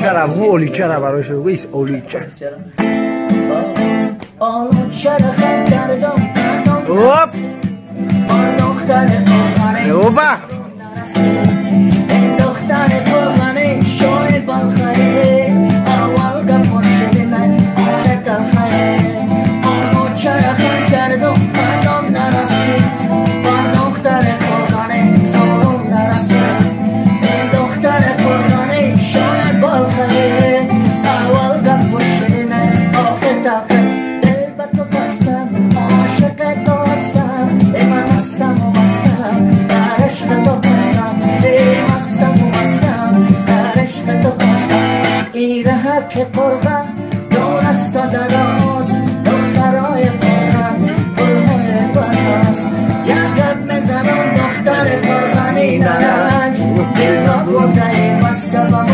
چرا اولیچه براش بگو ایست اولیچه اوپ اوپا که قرغن دور است تا دراز دخترای قرغن قرغن براز یک گپ بزنم دختر قرغنی نرنج دل را برده ای مستم